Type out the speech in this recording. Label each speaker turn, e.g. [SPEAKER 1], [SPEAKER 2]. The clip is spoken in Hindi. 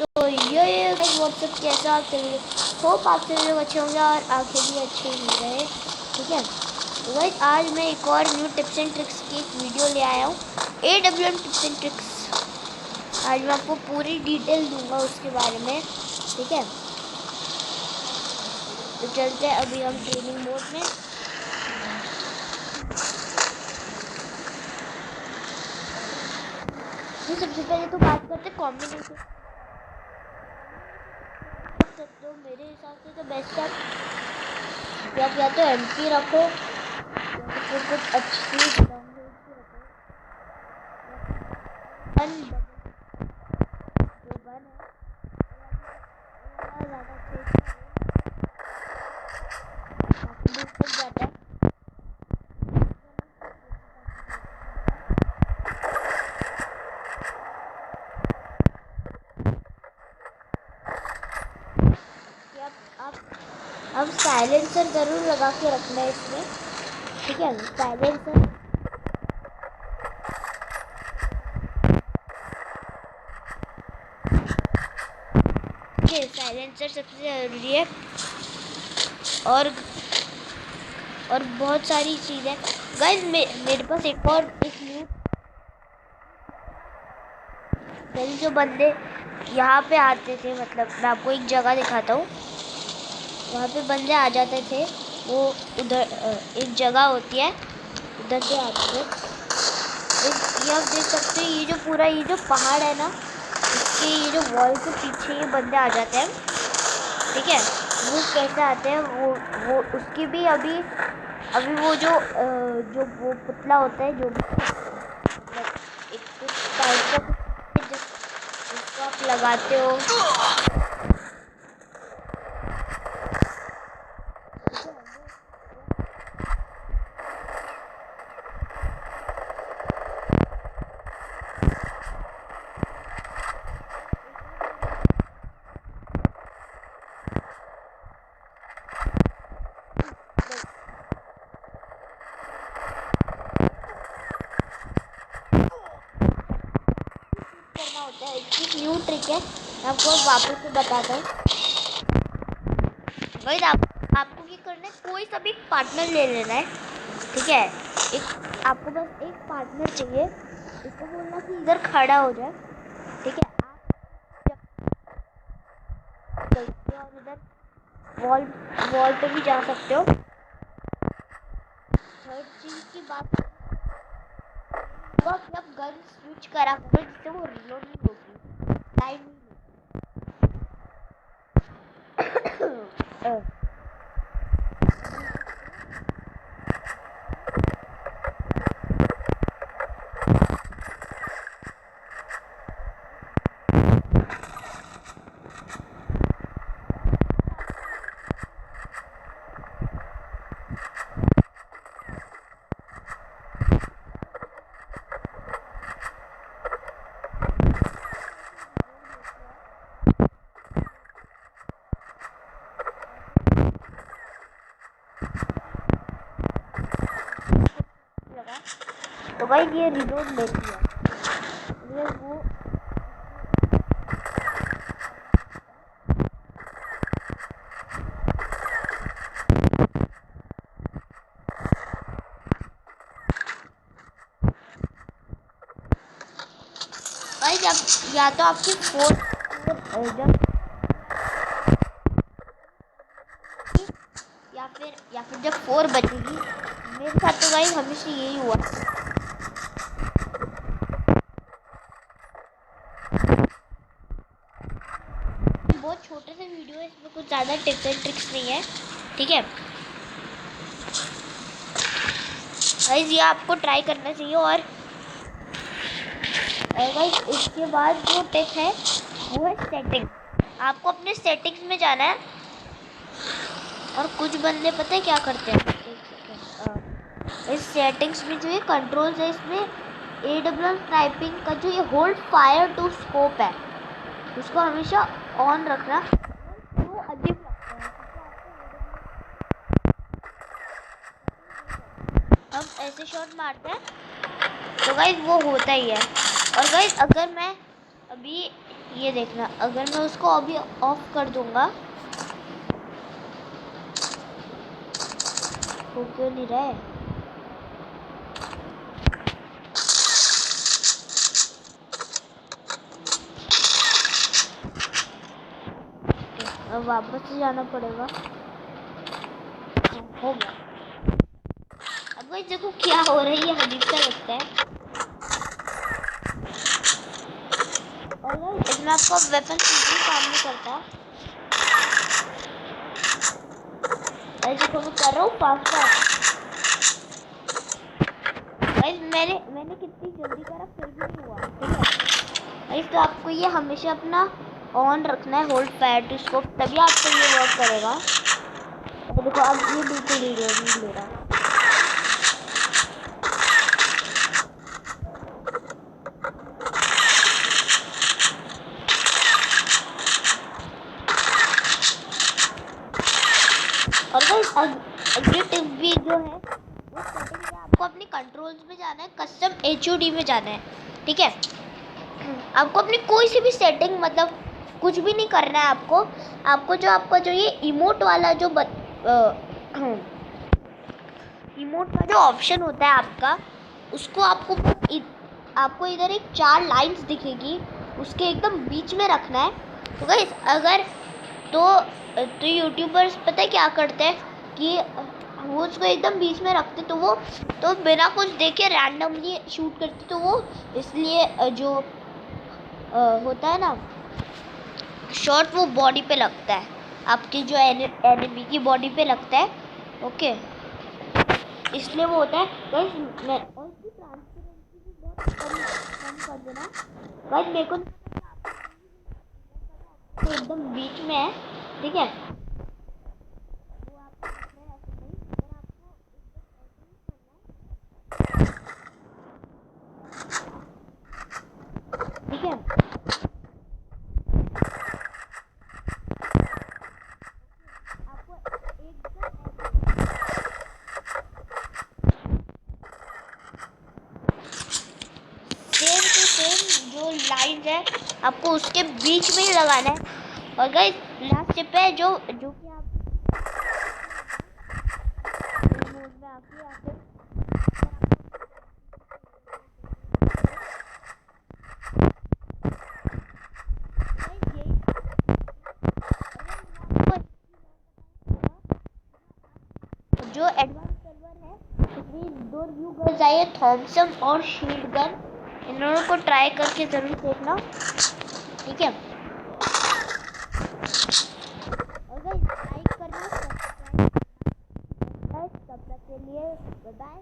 [SPEAKER 1] तो ये व्हाट्सएप कैसा आप चलिए होप आपसे लोग अच्छे होंगे और आंखें भी अच्छे ही रहे। ठीक है, तो गाइस आज मैं एक और न्यू टिप्स एंड ट्रिक्स की एक वीडियो ले आया हूँ। AWM tips and tricks. आज मैं आपको पूरी डिटेल दूंगा उसके बारे में। ठीक है, तो चलते हैं अभी हम ट्रेनिंग मोड में। तो सबसे पहले तो बात करते हैं कॉम्बिनेशन। तो मेरे हिसाब से तो बेस्ट है या तो एमपी रखो या फिर कुछ अच्छी लॉन्ग रेंज की रखो। वन जो वन है ज़्यादा अच्छे जाता है। अब साइलेंसर ज़रूर लगा के रखना है इसमें। ठीक है, साइलेंसर साइलेंसर सबसे ज़रूरी है। और बहुत सारी चीज़ें गाइस मेरे पास एक न्यू पहले जो बंदे यहाँ पे आते थे, मतलब मैं आपको एक जगह दिखाता हूँ। वहाँ पे बंदे आ जाते थे, वो उधर एक जगह होती है उधर से आते थे। ये आप देख सकते हैं, ये जो पहाड़ है ना, इसके ये जो वॉल के पीछे ये बंदे आ जाते हैं। ठीक है, वो कैसे आते हैं वो उसकी भी अभी वो जो वो पुतला होता है, जो भी मतलब एक टाइप का जिसको आप लगाते हो। करना होता है, इसकी न्यू ट्रिक है, मैं आपको वापस से बताता हूँ। गाइस आपको क्या करना है, कोई सा भी पार्टनर ले लेना है। ठीक है, आपको बस एक पार्टनर चाहिए। इसको बोलना कि इधर खड़ा हो जाए। ठीक है, आप चलते हो और इधर वॉल पे भी जा सकते हो। थर्ड चीज़ की बात होगा कि आप गन स्विच करा करो, जिससे वो रिलोड नहीं होगी, टाइम नहीं लगा। तो भाई ये रिलोड लेती है, ये वो भाई जब या तो आपकी या फिर जब 4 बचेगी। मेरे साथ तो भाई हमेशा यही हुआ। बहुत छोटे से वीडियो है, इसमें कुछ ज़्यादा टिप्स एंड ट्रिक्स नहीं है। ठीक है गाइस, ये आपको ट्राई करना चाहिए। और गाइस इसके बाद जो टिप है वो है सेटिंग। आपको अपने सेटिंग्स में जाना है। और कुछ बंदे पता है क्या करते हैं, इस सेटिंग्स में जो ये कंट्रोल्स है, इसमें AWM स्नाइपिंग का जो ये होल्ड फायर टू स्कोप है, उसको हमेशा ऑन रखना। वो अजीब लगता है, हम ऐसे शॉट मारते हैं तो गाइस वो होता ही है। और गाइस अगर मैं अभी ये देखना, अगर मैं उसको अभी ऑफ कर दूंगा वो क्यों नहीं रहा है? अब वापस से जाना पड़ेगा। हो गया। अब भाई देखो क्या हो रहा है, ये अजीब सा लगता है। और इसमें आपका वेपन भी काम नहीं करता। देखो मैं कर रहा हूँ फास्ट फास्ट। मैंने कितनी जल्दी करा फिर भी नहीं हुआ, ठीक है। तो आपको ये हमेशा अपना ऑन रखना है, होल्ड फायर टू स्कोप, तभी आपको ये वर्क करेगा। और देखो अब ये बिल्कुल नहीं ले रहा। और ये टिप भी जो है वो सेटिंग में आपको अपनी कंट्रोल्स में जाना है, कस्टम HUD में जाना है, ठीक है। आपको अपनी कोई सी भी सेटिंग मतलब कुछ भी नहीं करना है आपको जो आपका जो ये इमोट वाला जो इमोट का जो ऑप्शन होता है आपका, उसको आपको इधर एक 4 लाइंस दिखेगी, उसके एकदम बीच में रखना है। तो गाइस अगर तो यूट्यूबर्स पता है क्या करते हैं कि वो उसको एकदम बीच में रखते, तो वो तो बिना कुछ देखे रैंडमली शूट करते, तो वो इसलिए जो होता है ना शॉट, वो बॉडी पे लगता है, आपकी जो एनिमी की बॉडी पे लगता है, ओके। इसलिए वो होता है गाइस। मैं और इसकी ट्रांसपेरेंसी भी बहुत कम कर देना गाइस। मेरे को तो एकदम बीच में है, ठीक है। वो आपको रखना है ऐसे नहीं, और आपको एकदम ऐसे ही करना है, ठीक है। आपको एकदम सेम टू सेम जो लाइन है आपको उसके बीच में ही लगाना है। और गाइस लास्ट स्टेप है जो कि आप मोड में आके आके जो एडवांस सर्वर है उसमें 2 न्यू गन्स आई है, थॉमसन और शील्ड गन। इन दोनों को ट्राई करके जरूर देखना, ठीक है। और गाइस लाइक करना, सब्सक्राइब करना। तब तक के लिए बाय बाय।